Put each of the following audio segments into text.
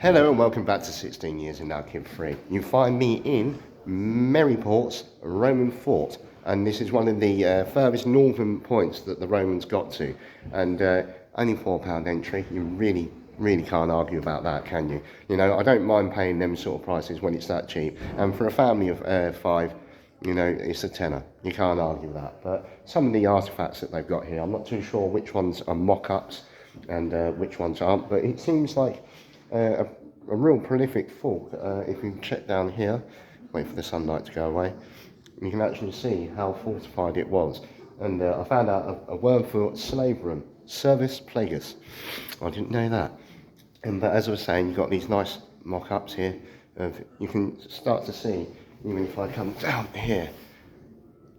Hello and welcome back to 16 Years in Now Kid Free. You find me in Maryport's Roman Fort, and this is one of the furthest northern points that the Romans got to, and only £4 entry. You really can't argue about that, can you? You know, I don't mind paying them sort of prices when it's that cheap, and for a family of five, you know, it's a tenner. You can't argue that. But some of the artifacts that they've got here, I'm not too sure which ones are mock-ups and which ones aren't, but it seems like a real prolific fort. If you check down here, wait for the sunlight to go away, you can actually see how fortified it was. And I found out a word for slave room, servus plagus. I didn't know that. But as I was saying, you've got these nice mock-ups here. You can start to see, even if I come down here,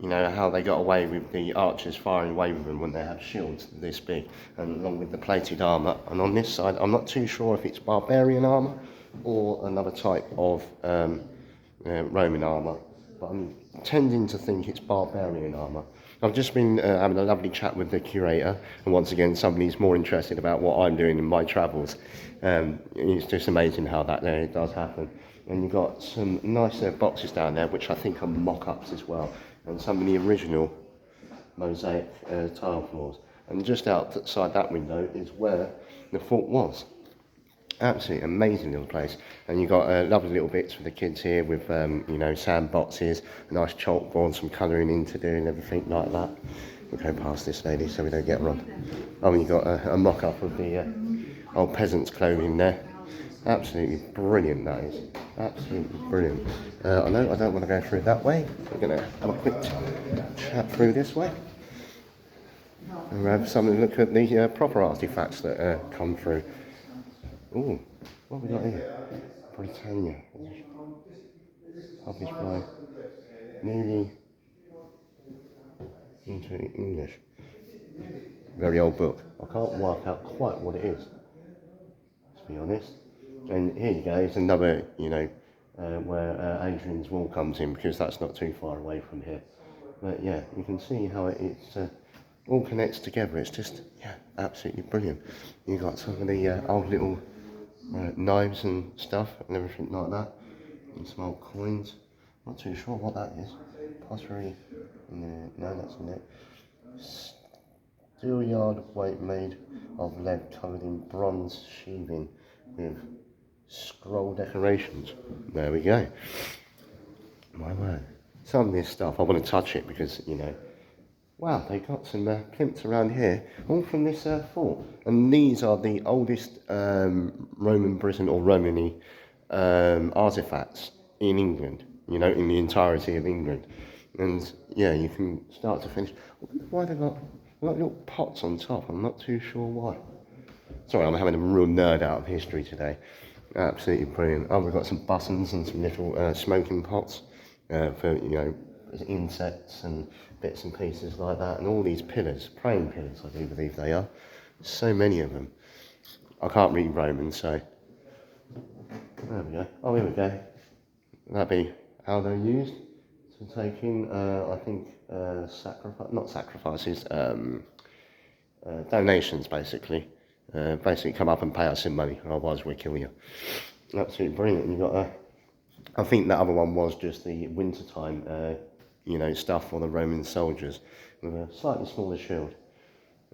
you know, how they got away with the archers firing away with them when they have shields this big, and along with the plated armour. And on this side, I'm not too sure if it's barbarian armour or another type of Roman armour, but I'm tending to think it's barbarian armour. I've just been having a lovely chat with the curator, and once again, somebody's more interested about what I'm doing in my travels. It's just amazing how that does happen. And you've got some nice boxes down there, which I think are mock-ups as well, and some of the original mosaic tile floors. And just outside that window is where the fort was. Absolutely amazing little place. And you've got lovely little bits for the kids here with, you know, sand boxes, a nice chalkboard, some colouring in to do and everything like that. We'll go past this lady so we don't get wrong. Oh, and you've got a mock-up of the old peasants' clothing there. Absolutely brilliant, that is. Absolutely brilliant. I know I don't want to go through that way. We're going to have a quick chat through this way. And we'll have something look at the proper artefacts that come through. Ooh, what have we got here? Britannia. Published by Newly into English. Very old book. I can't work out quite what it is, to be honest. And here you go, it's another, you know, where Adrian's Wall comes in, because that's not too far away from here. But yeah, you can see how it's all connects together. It's just, yeah, absolutely brilliant. You've got some of the old little knives and stuff and everything like that, and some old coins. Not too sure what that is. Pottery, no, that's in it. Steel yard weight made of lead covered in bronze sheathing with scroll decorations. There we go. My word. Some of this stuff, I want to touch it because, you know, wow, they got some plinths around here, all from this fort. And these are the oldest Roman Britain or Romany artifacts in England, you know, in the entirety of England. And yeah, you can start to finish. Why they got little pots on top? I'm not too sure why. Sorry, I'm having a real nerd out of history today. Absolutely brilliant. Oh, we've got some buttons and some little smoking pots for, you know, insects and bits and pieces like that. And all these pillars, praying pillars, I do believe they are. So many of them. I can't read Roman, so there we go. Oh, here we go. That'd be how they're used to take in, I think, donations, basically. Basically come up and pay us some money, otherwise we'll kill you. Absolutely brilliant. And you've got I think that other one was just the wintertime, you know, stuff for the Roman soldiers with a slightly smaller shield.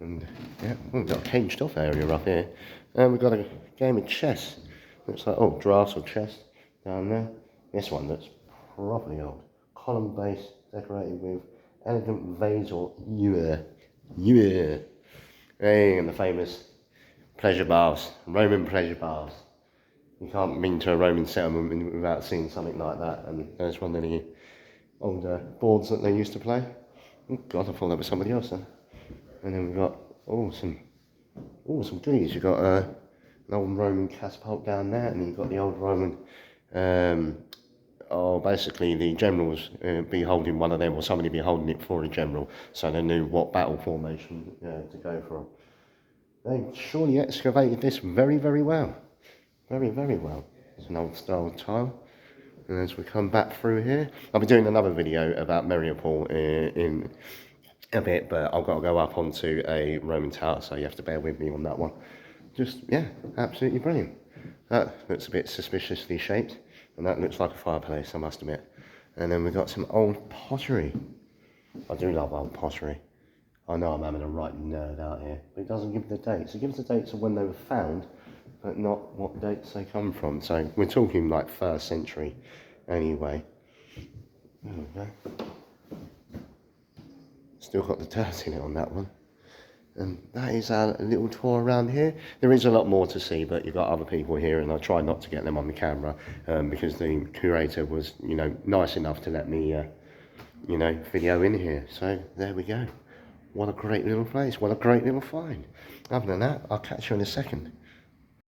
And yeah, we've got a caged off area up here. And we've got a game of chess. Looks like, oh, drafts or chess down there. This one looks properly old. Column base decorated with elegant vase or ewer. Hey, and the famous pleasure baths, Roman pleasure baths. You can't been to a Roman settlement without seeing something like that. And there's one of the older boards that they used to play. Oh God, I thought that was somebody else then. And then we've got some goodies. You've got an old Roman catapult down there, and you've got the old Roman, basically the generals be holding one of them, or somebody be holding it for a general, so they knew what battle formation to go for. They surely excavated this very, very well. Very, very well. It's an old style tile. And as we come back through here, I'll be doing another video about Mariupol in a bit, but I've got to go up onto a Roman tower, so you have to bear with me on that one. Just, yeah, absolutely brilliant. That looks a bit suspiciously shaped, and that looks like a fireplace, I must admit. And then we've got some old pottery. I do love old pottery. I know I'm having a right nerd out here, but it doesn't give the dates. It gives the dates of when they were found, but not what dates they come from. So we're talking like 1st century anyway. There we go. Still got the dirt in it on that one. And that is our little tour around here. There is a lot more to see, but you've got other people here, and I try not to get them on the camera because the curator was, you know, nice enough to let me, you know, video in here. So there we go. What a great little place. What a great little find. Other than that, I'll catch you in a second.